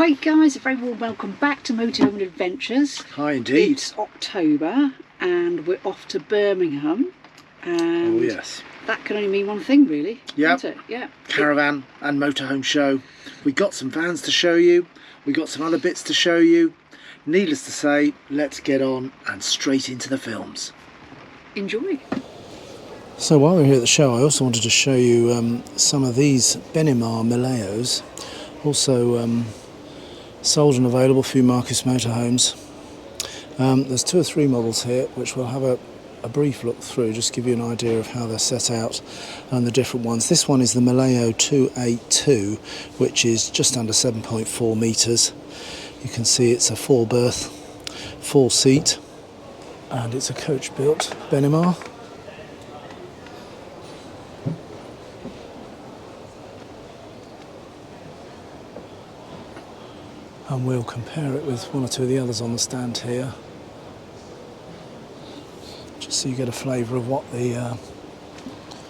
Hi guys, a very warm welcome back to Motorhome Adventures. Hi indeed. It's October and we're off to Birmingham. And oh yes. That can only mean one thing really, yep. Isn't it? Yeah. Caravan and Motorhome Show. We got some vans to show you. We got some other bits to show you. Needless to say, let's get on and straight into the films. Enjoy. So while we're here at the show, I also wanted to show you some of these Benimar Mileos. Also sold and available through Marquis Motorhomes. There's 2 or 3 models here which we'll have a brief look through, just give you an idea of how they're set out and the different ones. This one is the Mileo 282, which is just under 7.4 metres. You can see it's a 4-berth, 4-seat, and it's a coach-built Benimar. And we'll compare it with 1 or 2 of the others on the stand here, just so you get a flavour of what the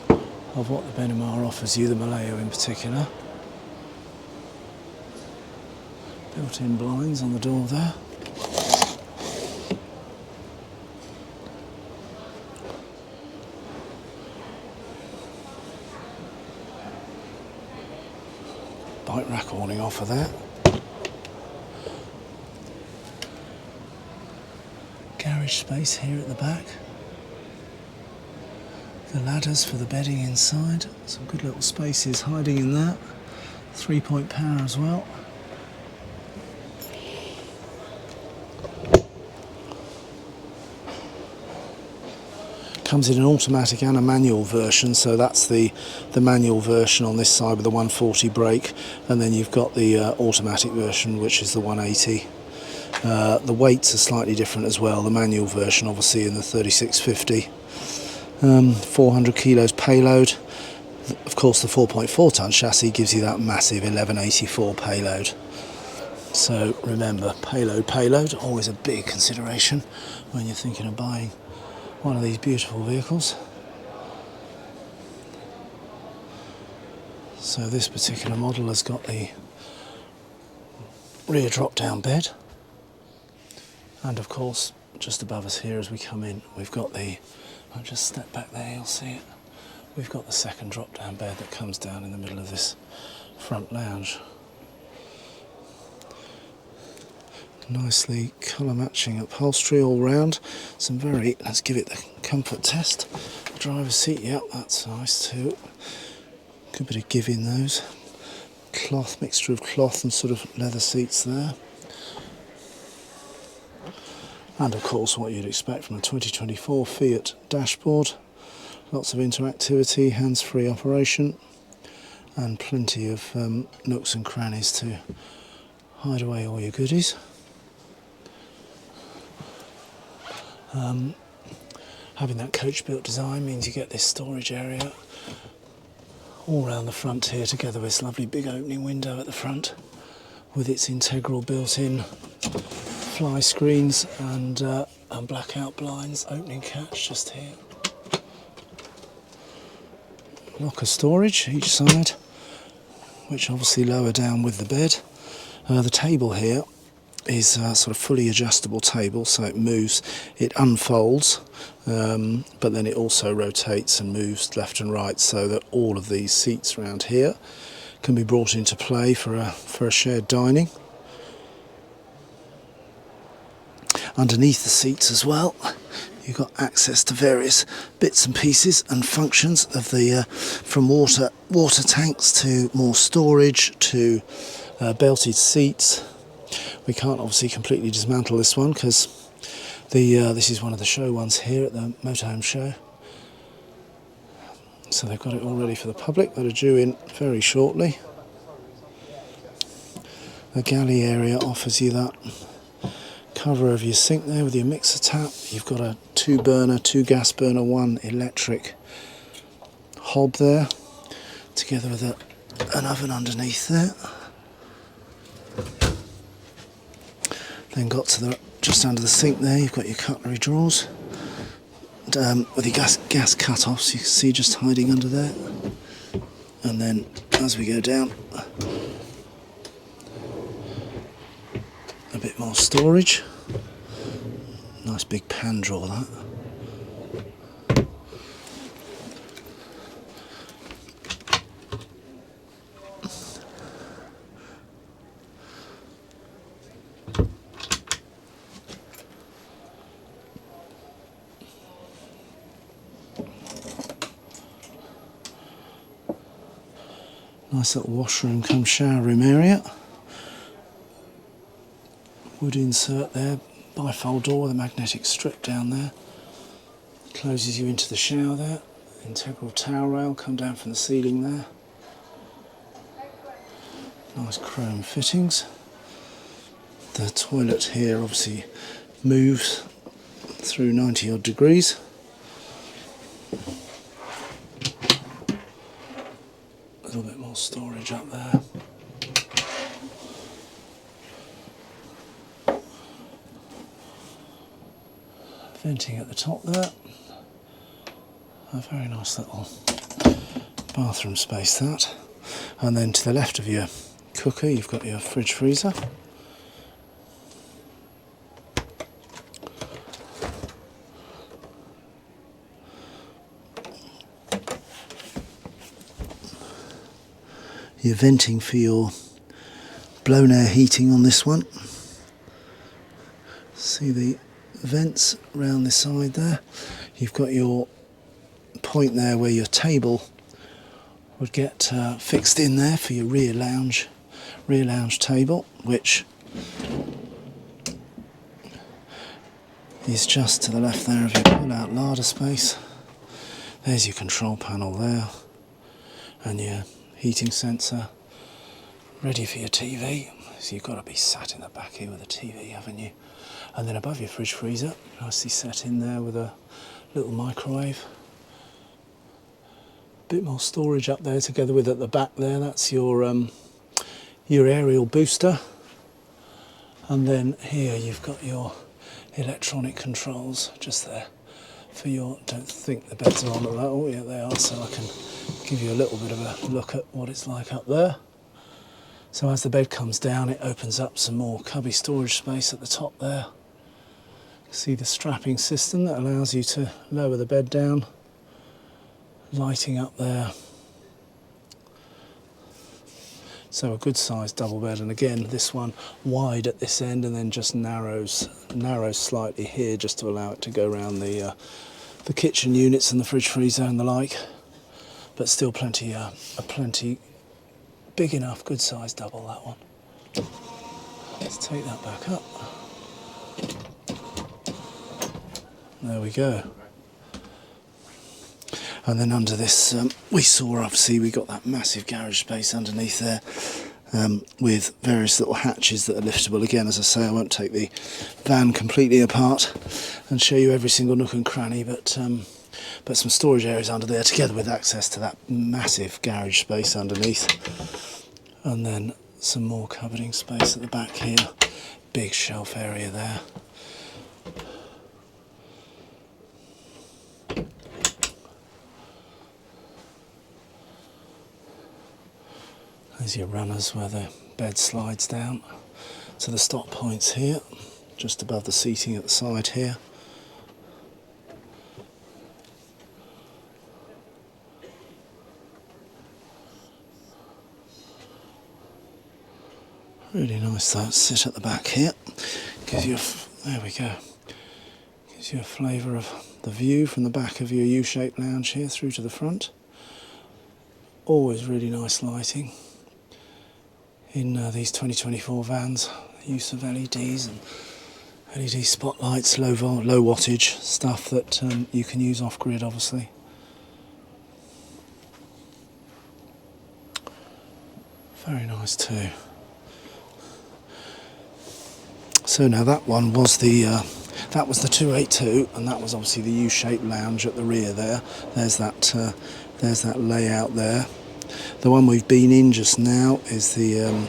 Benimar offers you, the Mileo in particular. Built-in blinds on the door there. Bike rack awning offer there. Garage space here at the back. The ladders for the bedding inside. Some good little spaces hiding in that. 3-point power as well. Comes in an automatic and a manual version, so that's the manual version on this side with the 140 brake, and then you've got the automatic version, which is the 180. The weights are slightly different as well. The manual version obviously in the 3650. 400 kilos payload. Of course the 4.4 tonne chassis gives you that massive 1184 payload. So remember, payload, always a big consideration when you're thinking of buying one of these beautiful vehicles. So this particular model has got the rear drop-down bed, and of course just above us here as we come in we've got the, I'll just step back there, you'll see it, we've got the second drop-down bed that comes down in the middle of this front lounge. Nicely colour matching upholstery all round. Some very, let's give it the comfort test. The driver's seat, yep, that's nice too. Good bit of give in those. Cloth, mixture of cloth and sort of leather seats there. And of course what you'd expect from a 2024 Fiat dashboard. Lots of interactivity, hands-free operation, and plenty of nooks and crannies to hide away all your goodies. Having that coach-built design means you get this storage area all round the front here, together with this lovely big opening window at the front with its integral built-in fly screens and blackout blinds, opening catch just here. Locker storage each side, which obviously lower down with the bed. The table here is a sort of fully adjustable table, so it moves, it unfolds, but then it also rotates and moves left and right, so that all of these seats around here can be brought into play for a shared dining. Underneath the seats as well, you've got access to various bits and pieces and functions of the from water tanks to more storage to belted seats. We can't obviously completely dismantle this one because this is one of the show ones here at the Motorhome Show. So they've got it all ready for the public that are due in very shortly. The galley area offers you that cover over your sink there with your mixer tap. You've got a 2 gas burner, 1 electric hob there, together with an oven underneath there. Then got to the just under the sink there, you've got your cutlery drawers, and, with your gas cut-offs, you can see just hiding under there. And then as we go down, bit more storage. Nice big pan drawer that. Nice little washroom come shower room area. Wood insert there, bifold door with a magnetic strip down there. Closes you into the shower there. Integral towel rail come down from the ceiling there. Nice chrome fittings. The toilet here obviously moves through 90 odd degrees. A little bit more storage up there. Venting at the top there. A very nice little bathroom space that. And then to the left of your cooker you've got your fridge freezer. Your venting for your blown air heating on this one. See the vents round the side there. You've got your point there where your table would get fixed in there for your rear lounge table, which is just to the left there of your pull-out larder space. There's your control panel there, and your heating sensor, ready for your TV. So you've got to be sat in the back here with a TV, haven't you? And then above your fridge freezer, nicely set in there with a little microwave. Bit more storage up there together with at the back there. That's your aerial booster. And then here you've got your electronic controls just there for your, don't think the beds are on at that. Oh yeah, they are, so I can give you a little bit of a look at what it's like up there. So as the bed comes down, it opens up some more cubby storage space at the top there. See the strapping system that allows you to lower the bed down. Lighting up there. So a good sized double bed, and again this one wide at this end and then just narrows slightly here just to allow it to go around the kitchen units and the fridge freezer and the like. But still plenty big enough, good sized double, that one. Let's take that back up. There we go. And then under this, we saw obviously we got that massive garage space underneath there with various little hatches that are liftable. Again, as I say, I won't take the van completely apart and show you every single nook and cranny, but some storage areas under there together with access to that massive garage space underneath. And then some more cupboarding space at the back here. Big shelf area there. There's your runners where the bed slides down to the stop points here, just above the seating at the side here. Really nice that sit at the back here. Gives you there we go. Gives you a flavour of the view from the back of your U-shaped lounge here through to the front. Always really nice lighting in these 2024 vans. Use of LEDs and LED spotlights, low wattage stuff that you can use off grid, obviously. Very nice too. So now that one was the 282, and that was obviously the U-shaped lounge at the rear there. There's that layout there. The one we've been in just now is the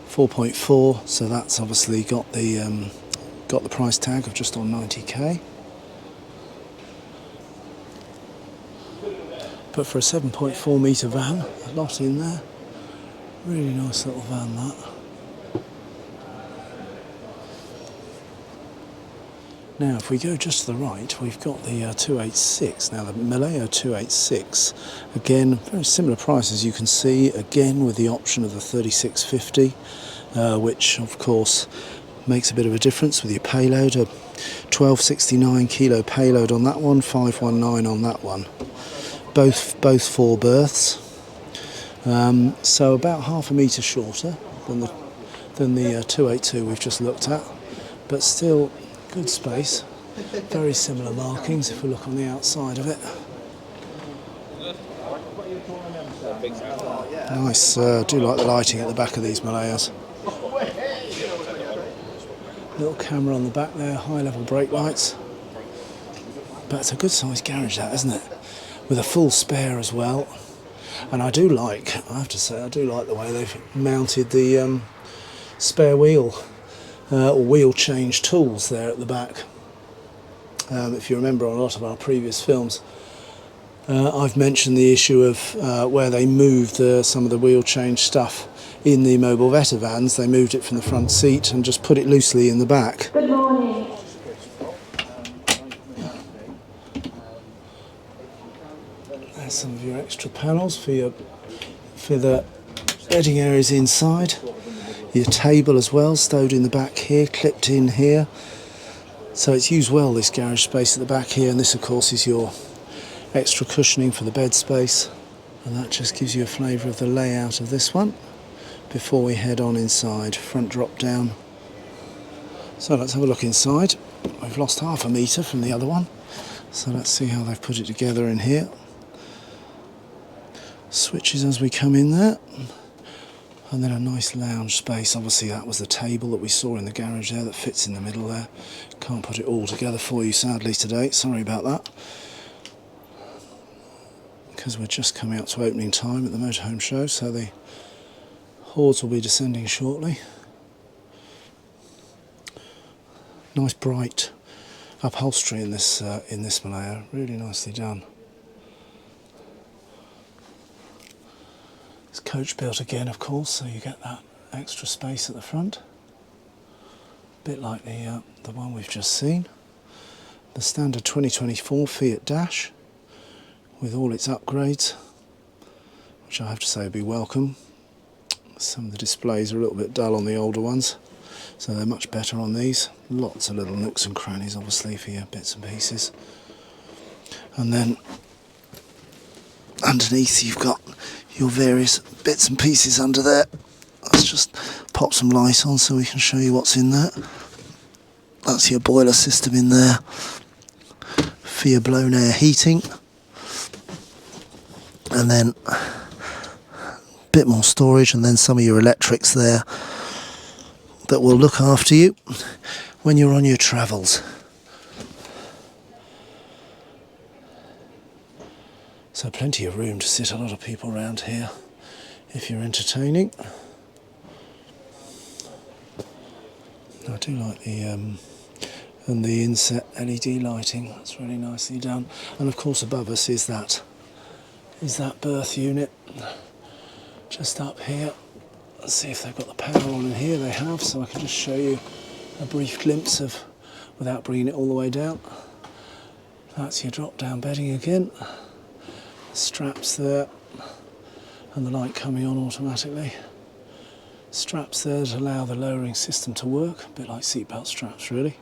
4.4, so that's obviously got the price tag of just on 90k. But for a 7.4 metre van, a lot in there. Really nice little van that. Now if we go just to the right, we've got the 286. Now the Mileo 286, again very similar price as you can see, again with the option of the 3650, which of course makes a bit of a difference with your payload. A 1269 kilo payload on that one, 519 on that one. Both 4 berths. So about half a metre shorter than the 282 we've just looked at, but still good space. Very similar markings if we look on the outside of it. Nice, do like the lighting at the back of these Mileos. Little camera on the back there, high level brake lights. But it's a good sized garage that, isn't it? With a full spare as well. And I have to say, I do like the way they've mounted the spare wheel or wheel change tools there at the back. If you remember on a lot of our previous films, I've mentioned the issue of where they moved some of the wheel change stuff in the mobile Vetovans. They moved it from the front seat and just put it loosely in the back. Good morning. There's some of your extra panels for the bedding areas inside. Your table as well, stowed in the back here, clipped in here. So it's used well, this garage space at the back here, and this of course is your extra cushioning for the bed space. And that just gives you a flavour of the layout of this one before we head on inside. Front drop down. So let's have a look inside. We've lost half a metre from the other one, so let's see how they've put it together in here. Switches as we come in there, and then a nice lounge space. Obviously that was the table that we saw in the garage there that fits in the middle there. Can't put it all together for you sadly today, sorry about that, because we're just coming up to opening time at the Motorhome Show, so the hordes will be descending shortly. Nice bright upholstery in this Mileo, really nicely done. It's coach built again, of course, so you get that extra space at the front. A bit like the one we've just seen. The standard 2024 Fiat Dash with all its upgrades, which I have to say would be welcome. Some of the displays are a little bit dull on the older ones, so they're much better on these. Lots of little nooks and crannies, obviously, for your bits and pieces. And then underneath you've got your various bits and pieces under there. Let's just pop some light on so we can show you what's in there. That's your boiler system in there for your blown air heating, and then a bit more storage, and then some of your electrics there that will look after you when you're on your travels. So plenty of room to sit a lot of people around here if you're entertaining. I do like the inset LED lighting. That's really nicely done. And of course above us is that berth unit just up here. Let's see if they've got the power on in here. They have, so I can just show you a brief glimpse of, without bringing it all the way down. That's your drop down bedding again. Straps there, and the light coming on automatically. Straps there to allow the lowering system to work, a bit like seatbelt straps really.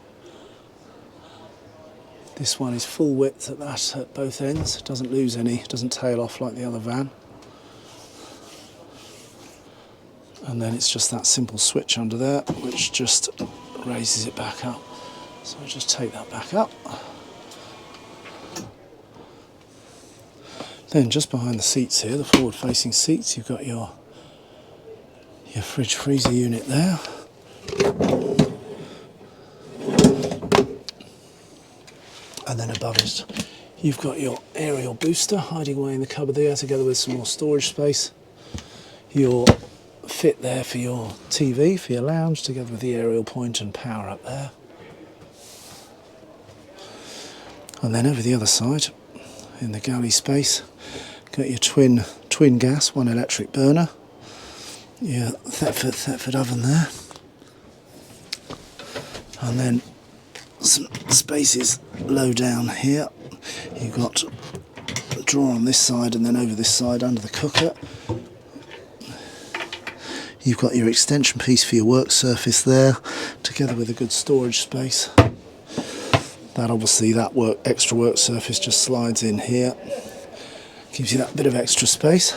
This one is full width at both ends, it doesn't lose any, it doesn't tail off like the other van. And then it's just that simple switch under there which just raises it back up. So I just take that back up. Then just behind the seats here, the forward facing seats, you've got your fridge freezer unit there. And then above it you've got your aerial booster hiding away in the cupboard there, together with some more storage space. Your fit there for your TV, for your lounge, together with the aerial point and power up there. And then over the other side, in the galley space, got your twin gas, one electric burner, your Thetford oven there, and then some spaces low down here. You've got a drawer on this side and then over this side under the cooker. You've got your extension piece for your work surface there, together with a good storage space. That obviously, that extra work surface just slides in here, gives you that bit of extra space.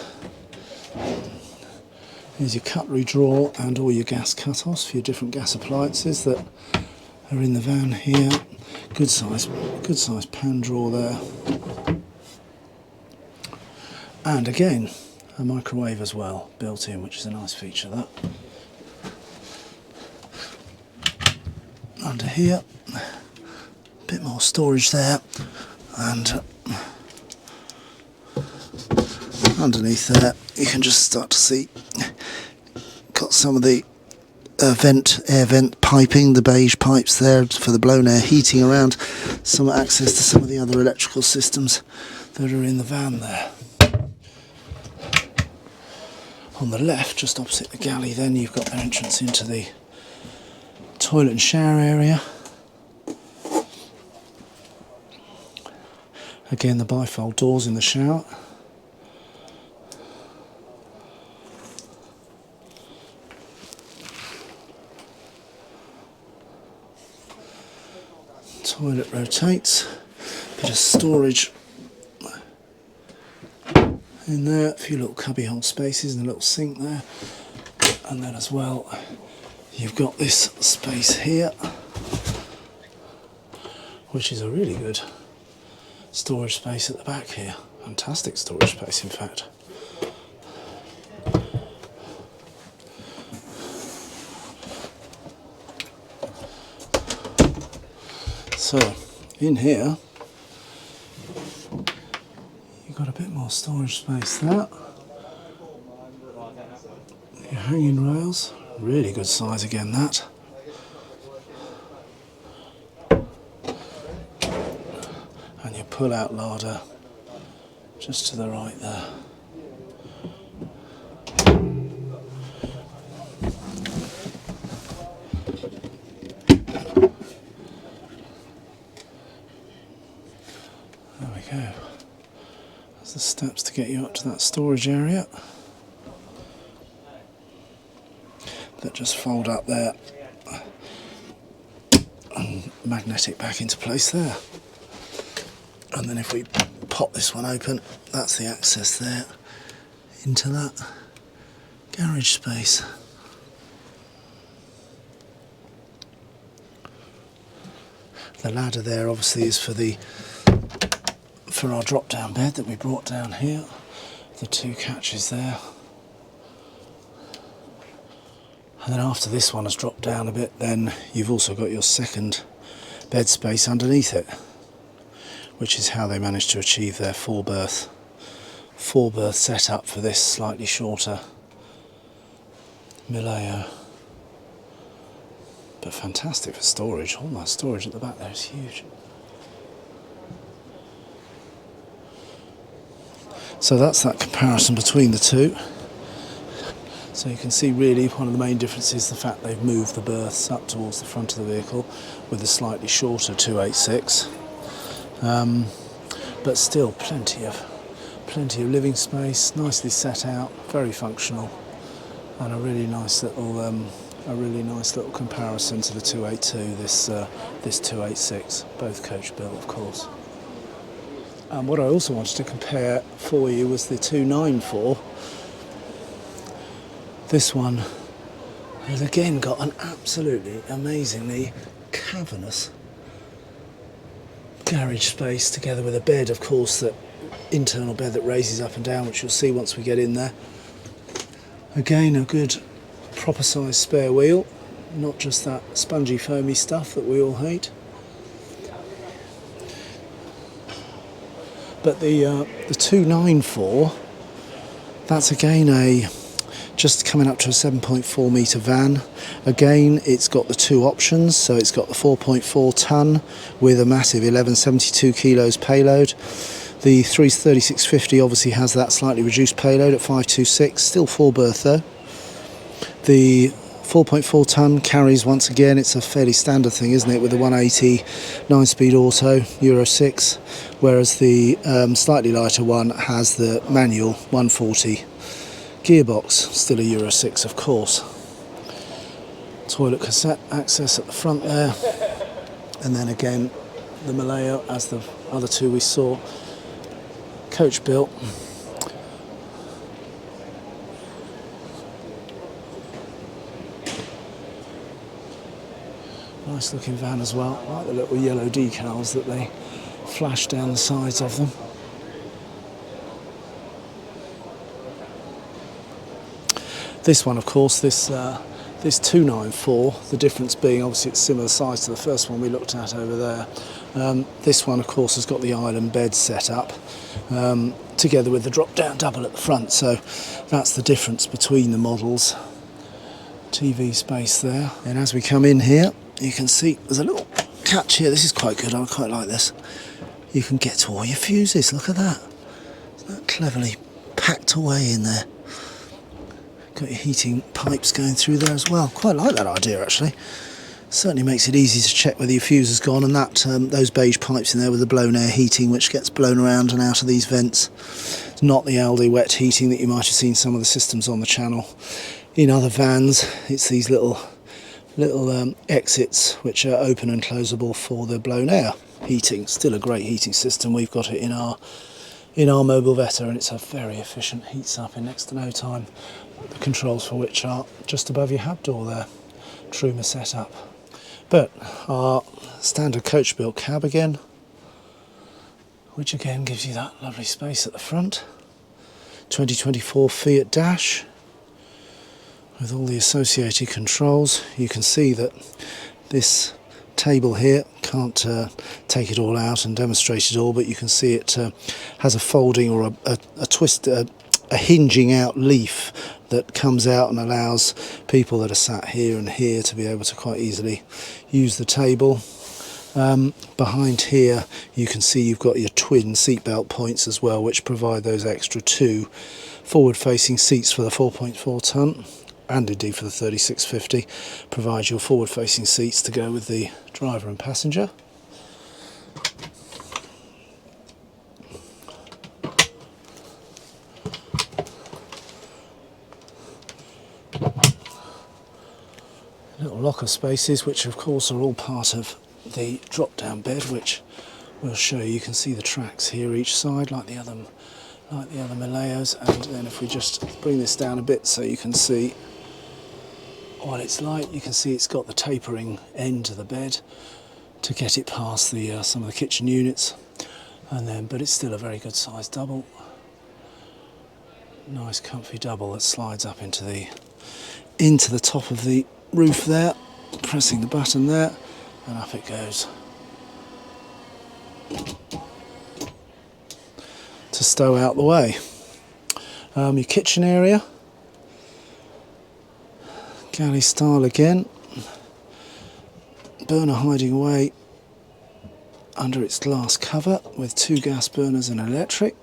Here's your cutlery drawer and all your gas cut-offs for your different gas appliances that are in the van here. Good size pan drawer there. And again, a microwave as well, built in, which is a nice feature, that. Under here, a bit more storage there, and underneath there you can just start to see got some of the air vent piping, the beige pipes there for the blown air heating around, some access to some of the other electrical systems that are in the van there. On the left, just opposite the galley, then you've got the entrance into the toilet and shower area. Again, the bifold doors in the shower. Toilet rotates, bit of storage in there, a few little cubbyhole spaces and a little sink there, and then as well you've got this space here, which is a really good storage space at the back here. Fantastic storage space, in fact. So in here you've got a bit more storage space there. Your hanging rails, really good size again, that. And your pull-out larder just to the right there. There we go. There's the steps to get you up to that storage area. That just fold up there and magnetic back into place there. And then if we pop this one open, that's the access there into that garage space. The ladder there obviously is for our drop down bed that we brought down here. The two catches there. And then after this one has dropped down a bit, then you've also got your second bed space underneath it, which is how they managed to achieve their four berth setup for this slightly shorter Mileo. But fantastic for storage. All that storage at the back there is huge. So that's that comparison between the two. So you can see really one of the main differences is the fact they've moved the berths up towards the front of the vehicle with a slightly shorter 286. But still plenty of living space, nicely set out, very functional, and a really nice little comparison to the 282. This 286, both coach built, of course. And what I also wanted to compare for you was the 294. This one has again got an absolutely amazingly cavernous garage space, together with a bed, of course, that internal bed that raises up and down, which you'll see once we get in there. Again, a good proper size spare wheel, not just that spongy foamy stuff that we all hate. But the 294, that's again just coming up to a 7.4 metre van. Again, it's got the two options, so it's got the 4.4 tonne with a massive 1172 kilos payload. The 33650 obviously has that slightly reduced payload at 526, still 4 berth though. The 4.4 tonne carries, once again, it's a fairly standard thing, isn't it, with the 180 9-speed auto, Euro 6, whereas the slightly lighter one has the manual 140 gearbox, still a Euro 6 of course. Toilet cassette access at the front there, and then again the Mileo as the other two we saw, coach built. Nice looking van as well. I like the little yellow decals that they flash down the sides of them. This one, of course, this 294, the difference being obviously it's similar size to the first one we looked at over there. This one, of course, has got the island bed set up together with the drop-down double at the front, so that's the difference between the models. TV space there. And as we come in here, you can see there's a little catch here. This is quite good, I quite like this. You can get to all your fuses, look at that. Isn't that cleverly packed away in there? Got your heating pipes going through there as well. Quite like that idea actually. Certainly makes it easy to check whether your fuse has gone, and that those beige pipes in there with the blown air heating which gets blown around and out of these vents. It's not the Aldi wet heating that you might have seen some of the systems on the channel. In other vans, it's these little exits which are open and closable for the blown air heating. Still a great heating system. We've got it in our Mobile Vetta, and it's a very efficient, heats up in next to no time. The controls for which are just above your hub door there. Truma setup. But our standard coach built cab again, which again gives you that lovely space at the front. 2024 Fiat dash with all the associated controls. You can see that this table here, can't take it all out and demonstrate it all, but you can see it has a folding or a twist, a hinging out leaf that comes out and allows people that are sat here and here to be able to quite easily use the table. Behind here you can see you've got your twin seatbelt points as well, which provide those extra 2 forward facing seats for the 4.4 tonne. And indeed for the 3650, provides your forward facing seats to go with the driver and passenger. Little locker spaces, which of course are all part of the drop down bed, which we'll show you. You can see the tracks here each side like the other Mileos, and then if we just bring this down a bit so you can see what it's like, you can see it's got the tapering end to the bed to get it past the some of the kitchen units, and then but it's still a very good size double. Nice comfy double that slides up into the top of the roof there, pressing the button there, and up it goes to stow out the way. Your kitchen area, galley style again, burner hiding away under its glass cover with 2 gas burners and electric.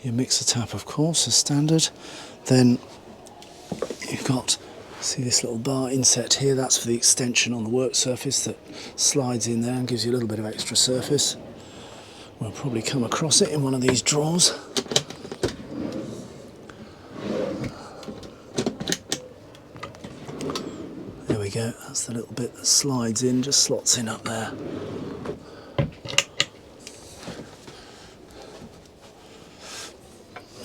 Your mixer tap of course as standard. Then you've got, see this little bar inset here, that's for the extension on the work surface that slides in there and gives you a little bit of extra surface. We'll probably come across it in one of these drawers. There we go, that's the little bit that slides in, just slots in up there.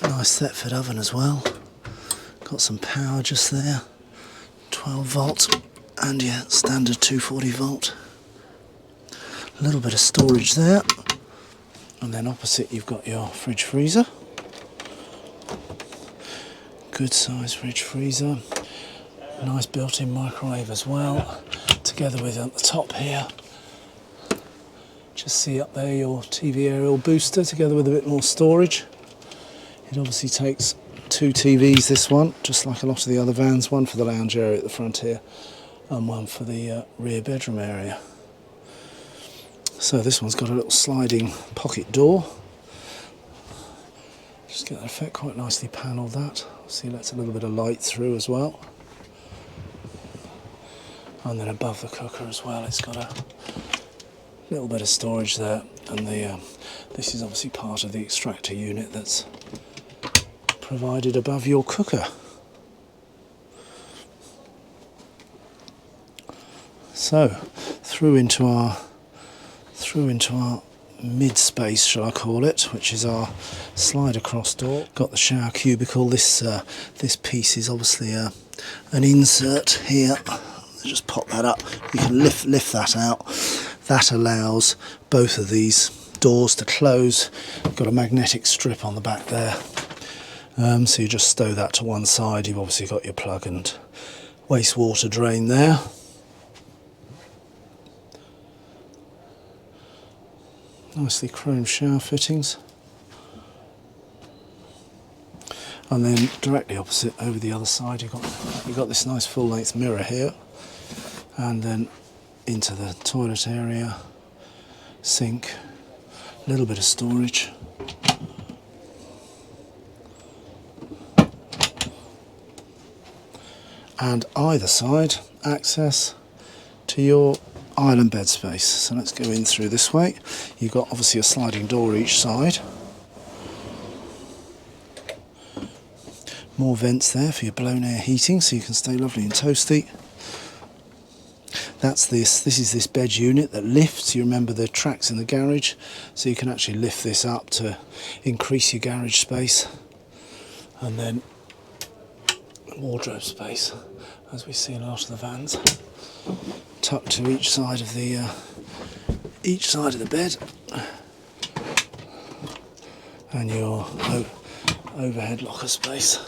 Nice Thetford oven as well. Got some power just there, 12 volt and your standard 240 volt. A little bit of storage there, and then opposite you've got your fridge freezer. Good size fridge freezer. Nice built-in microwave as well, together with at the top here. Just see up there your TV aerial booster together with a bit more storage. It obviously takes 2 TVs, this one, just like a lot of the other vans, one for the lounge area at the front here and one for the rear bedroom area. So this one's got a little sliding pocket door. Just get that effect, quite nicely panelled that. See, lets a little bit of light through as well. And then above the cooker as well, it's got a little bit of storage there, and this is obviously part of the extractor unit that's provided above your cooker. So through into our mid space, shall I call it, which is our slide across door. Got the shower cubicle. This piece is obviously an insert here. Just pop that up. You can lift that out. That allows both of these doors to close. Got a magnetic strip on the back there. So you just stow that to one side. You've obviously got your plug and wastewater drain there. Nicely chrome shower fittings. And then directly opposite over the other side you've got this nice full-length mirror here, and then into the toilet area, sink, a little bit of storage. And either side access to your island bed space. So let's go in through this way. You've got obviously a sliding door each side. More vents there for your blown air heating, so you can stay lovely and toasty. This is this bed unit that lifts. You remember the tracks in the garage, so you can actually lift this up to increase your garage space. And then wardrobe space, as we see in a lot of the vans, tucked to each side of the bed, and your overhead locker space.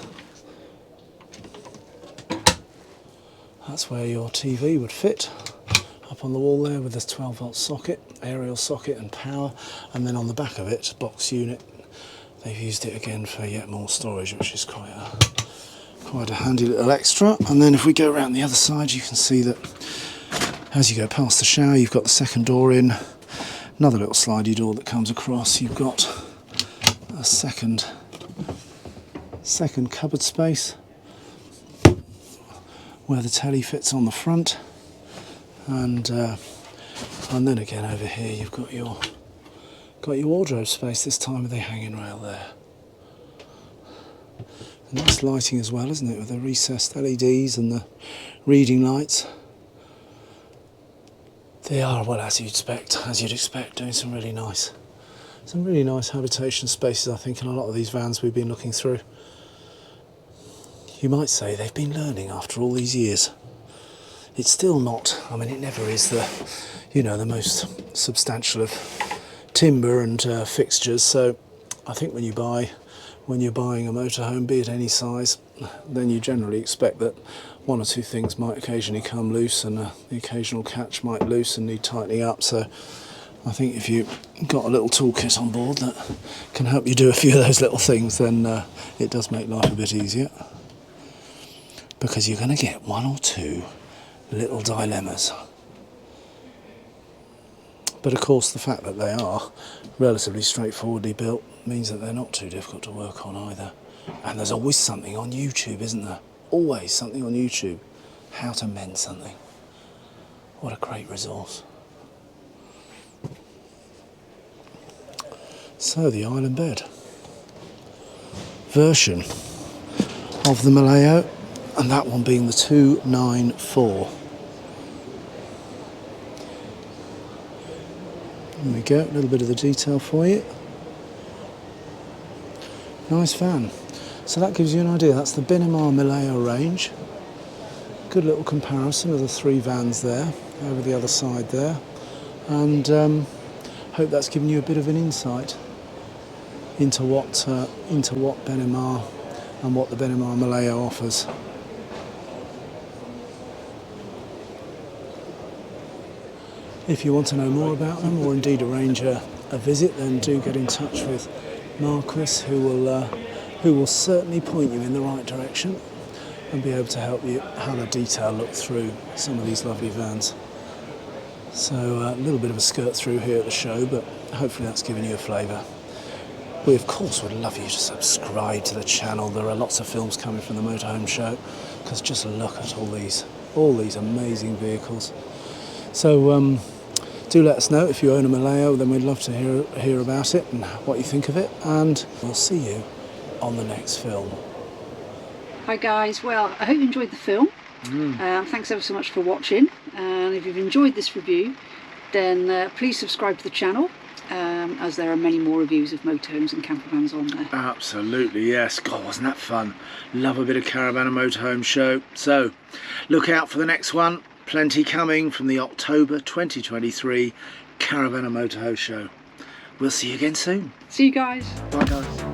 That's where your TV would fit, up on the wall there with this 12-volt socket, aerial socket and power, and then on the back of it, box unit. They've used it again for yet more storage, which is quite a handy little extra. And then if we go around the other side, you can see that as you go past the shower, you've got the second door in, another little slidey door that comes across. You've got a second cupboard space where the telly fits on the front, and then again over here you've got your wardrobe space, this time with the hanging rail there. And nice lighting as well, isn't it, with the recessed LEDs and the reading lights. They are, well, as you'd expect, doing some really nice habitation spaces, I think, in a lot of these vans we've been looking through. You might say they've been learning after all these years. It's still not, I mean, it never is the most substantial of timber and fixtures. So I think when you're buying a motorhome, be it any size, then you generally expect that one or two things might occasionally come loose, and the occasional catch might loose and need tightening up. So I think if you've got a little toolkit on board that can help you do a few of those little things, then it does make life a bit easier. Because you're going to get one or two little dilemmas. But of course the fact that they are relatively straightforwardly built means that they're not too difficult to work on either. And there's always something on YouTube, isn't there? Always something on YouTube. How to mend something. What a great resource. So the island bed version of the Mileo, and that one being the 294. There we go, a little bit of the detail for you. Nice van. So that gives you an idea. That's the Benimar Mileo range. Good little comparison of the three vans there, over the other side there. And hope that's given you a bit of an insight into what Benimar and what the Benimar Mileo offers. If you want to know more about them, or indeed arrange a visit, then do get in touch with Marquis, who will certainly point you in the right direction and be able to help you have a detailed look through some of these lovely vans. So a little bit of a skirt through here at the show, but hopefully that's given you a flavour. We of course would love you to subscribe to the channel. There are lots of films coming from the Motorhome Show, because just look at all these all these amazing vehicles. So do let us know if you own a Mileo, then we'd love to hear about it and what you think of it, and we'll see you on the next film. Hi guys, well, I hope you enjoyed the film. Thanks ever so much for watching, and if you've enjoyed this review, then please subscribe to the channel, as there are many more reviews of motorhomes and campervans on there. Absolutely, yes. God, wasn't that fun? Love a bit of Caravan and Motorhome show. So look out for the next one. Plenty coming from the October 2023 Caravan and Motorhome show. We'll see you again soon. See you guys. Bye guys.